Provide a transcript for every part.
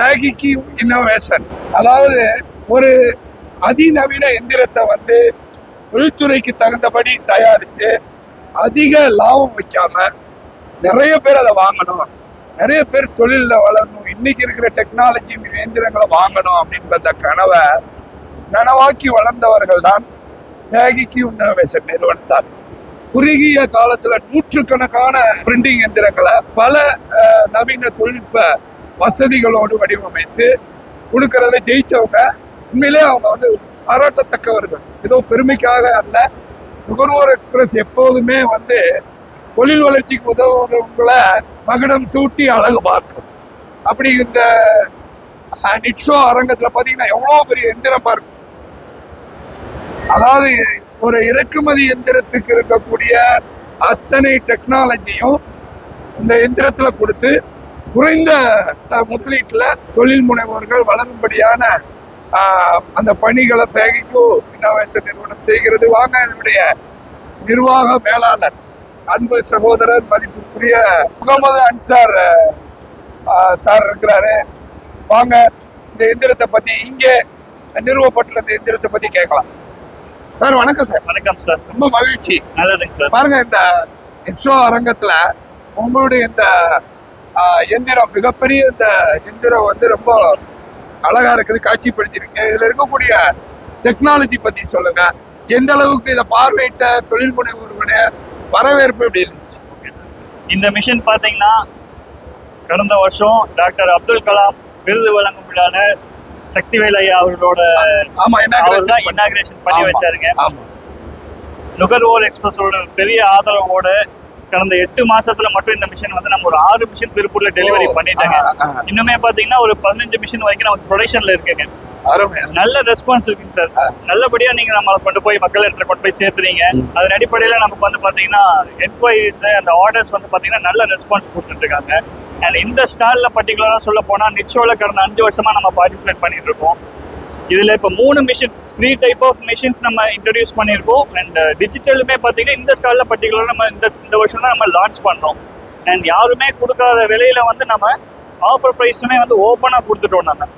மேகிக்கு innovation, அதாவது ஒரு அதிநவீன எந்திரத்தை வந்து தொழில்துறைக்கு தகுந்தபடி தயாரிச்சு அதிக லாபம் வைக்காம நிறைய பேர் அதை வாங்கணும், நிறைய பேர் தொழில வளரணும், இன்னைக்கு இருக்கிற டெக்னாலஜி இயந்திரங்களை வாங்கணும் அப்படின்றத கனவை நனவாக்கி வளர்ந்தவர்கள் தான் மேகிக்கு இன்னோவேஷன் நிறுவனத்தார். குறுகிய காலத்துல நூற்றுக்கணக்கான பிரிண்டிங் எந்திரங்களை பல நவீன தொழில்நுட்ப வசதிகளோடு வடிவமைத்து கொடுக்கறதுல ஜெயிச்சவங்க. உண்மையிலே அவங்க வந்து பாராட்டத்தக்கவர்கள். ஏதோ பெருமைக்காக அல்ல. நுகர்வோர் எக்ஸ்பிரஸ் எப்போதுமே வந்து தொழில் வளர்ச்சிக்கு உதவுறவங்களை மகுடம் சூட்டி அழகு பார்க்கும். அப்படி இந்த நிட்ஷோ அரங்கத்துல பாத்தீங்கன்னா எவ்வளவு பெரிய எந்திரம் பார்க்கும். அதாவது ஒரு இறக்குமதி எந்திரத்துக்கு இருக்கக்கூடிய அத்தனை டெக்னாலஜியும் இந்த எந்திரத்துல கொடுத்து குறைந்த முதலீட்டுல தொழில் முனைவோர்கள் வளரும்படியான அந்த பணிகளை மேகிக்கு இன்னோவேஷன் நிறுவனம் செய்கிறது. வாங்க, இதனுடைய நிர்வாக மேலாளர் அன்பு சகோதரர் மதிப்புக்குரிய முகமது அன்சார் சார் இருக்கிறாரு. வாங்க, இந்த எந்திரத்தை பத்தி, இங்கே நிறுவப்பட்டுள்ள இந்த எந்திரத்தை பத்தி கேட்கலாம். சார் வணக்கம். சார் வணக்கம் சார். ரொம்ப மகிழ்ச்சி. நல்லதுங்க சார். பாருங்க, இந்த இஸ்ரோ அரங்கத்துல உங்களுடைய இந்த எந்திரம், மிகப்பெரிய இந்த எந்திரம் வந்து ரொம்ப அழகா இருக்குது, காட்சிப்படுத்திருக்கு. இதுல இருக்கக்கூடிய டெக்னாலஜி பத்தி சொல்லுங்க. எந்த அளவுக்கு இதை பார்வையிட்ட தொழில் முனைவோர்களுடைய வரவேற்பு எப்படி இருந்துச்சு? இந்த மிஷின் பாத்தீங்கன்னா கடந்த வருஷம் டாக்டர் அப்துல் கலாம் விருது வழங்கும் விழால சக்திவேல் ஐயா அவர்களோட இனாகிரேஷன் பண்ணி வச்சாருங்க. நுகர்வோர் எக்ஸ்பிரஸோட பெரிய ஆதரவோட கடந்த 8 மாசத்துல மட்டும் இந்த மிஷின் வந்து நம்ம ஒரு 6 மிஷின் திருப்பூர்ல டெலிவரி பண்ணிட்டாங்க. இன்னுமே பாத்தீங்கன்னா ஒரு 15 மிஷின் வரைக்கும் நமக்கு ப்ரொடக்ஷன்ல இருக்குங்க. நல்ல ரெஸ்பான்ஸ் இருக்குங்க சார். நல்லபடியா நீங்க நம்மளை கொண்டு போய் மக்கள் இடத்துல கொண்டு போய் சேர்த்துறீங்க. அதன் அடிப்படையில நமக்கு வந்து பாத்தீங்கன்னா என்கொயரிஸ் அந்த ஆர்டர்ஸ் வந்து பாத்தீங்கன்னா நல்ல ரெஸ்பான்ஸ் கொடுத்துட்டு இருக்காங்க. அண்ட் இந்த ஸ்டால்ல பர்டிகுலரா சொல்ல போனா நிச்சோல கடந்த 5 வருஷமா நம்ம பார்ட்டிசிபேட் பண்ணிட்டு இருக்கோம். இதுல இப்ப 3 மிஷின் 3 டைப் ஆஃப் மிஷின்ஸ் நம்ம இன்ட்ரடியூஸ் பண்ணியிருக்கோம். அண்ட் டிஜிட்டலுமே பாத்தீங்கன்னா இந்த ஸ்டால்ல பர்டிகுலரா நம்ம இந்த வருஷம் தான் நம்ம லான்ச் பண்றோம். அண்ட் யாருமே கொடுக்காத விலையில வந்து நம்ம ஆஃபர் ப்ரைஸுமே வந்து ஓப்பனா கொடுத்துட்டோம் நம்ம.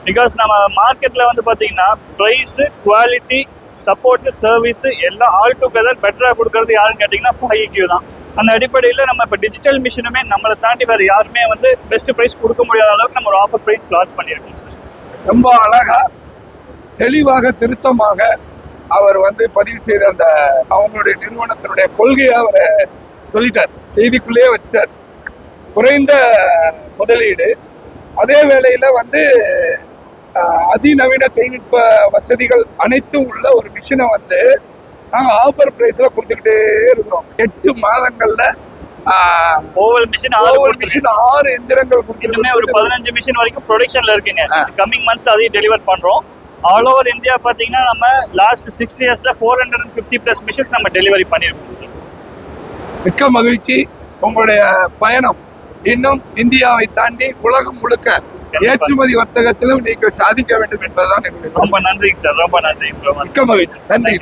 பிகாஸ் நம்ம மார்க்கெட்ல வந்து பாத்தீங்கன்னா ப்ரைஸ், குவாலிட்டி, சப்போர்ட், சர்வீஸ் எல்லாம் ஆல் டுகெதர் பெட்டரா கொடுக்கறது யாருன்னு கேட்டீங்கன்னா 5EQ தான். அந்த அடிப்படையில் நம்ம இப்போ டிஜிட்டல் மிஷினுமே நம்மளை தாண்டி வேறு யாருமே வந்து பெஸ்ட் ப்ரைஸ் கொடுக்க முடியாத அளவுக்கு நம்ம ஒரு ஆஃபர் ப்ரைஸ் லான்ச் பண்ணியிருக்கோம் சார். ரொம்ப அழகா தெளிவாக திருத்தமாக அவர் வந்து பதிவு செய்த அந்த அவங்களுடைய நிறுவனத்தினுடைய கொள்கையை அவர் சொல்லிட்டார், செய்திக்குள்ளேயே வச்சுட்டார். குறைந்த முதலீடு, அதே வேளையில வந்து அதிநவீன தொழில்நுட்ப வசதிகள் அனைத்தும் உள்ள ஒரு மிஷினை வந்து நாங்கள் ஆஃபர் பிரைஸ்ல கொடுத்துக்கிட்டே இருக்கிறோம். 8 மாதங்கள்ல ஓவல் மிஷின் 6 எந்திரங்கள் கொடுத்துருமே. ஒரு 15 மிஷின் வரைக்கும் ப்ரொடக்ஷன்ல இருக்குங்க. கம்மிங் மந்த்ஸ்ல அதையும் டெலிவர் பண்றோம். ஆல் ஓவர் இந்தியா பாத்தீங்கன்னா நம்ம லாஸ்ட் 6 இயர்ஸ்ல 450+ மிஷின்ஸ் நம்ம டெலிவரி பண்ணிருக்கோம். மிக்க மகிழ்ச்சி. உங்களுடைய பயணம் இன்னும் இந்தியாவை தாண்டி உலகம் முழுக்க ஏற்றுமதி வர்த்தகத்திலும் நீங்கள் சாதிக்க வேண்டும் என்பதுதான் எங்களுடைய. ரொம்ப நன்றிங்க சார். ரொம்ப நன்றி. மிக்க மகிழ்ச்சி. நன்றி.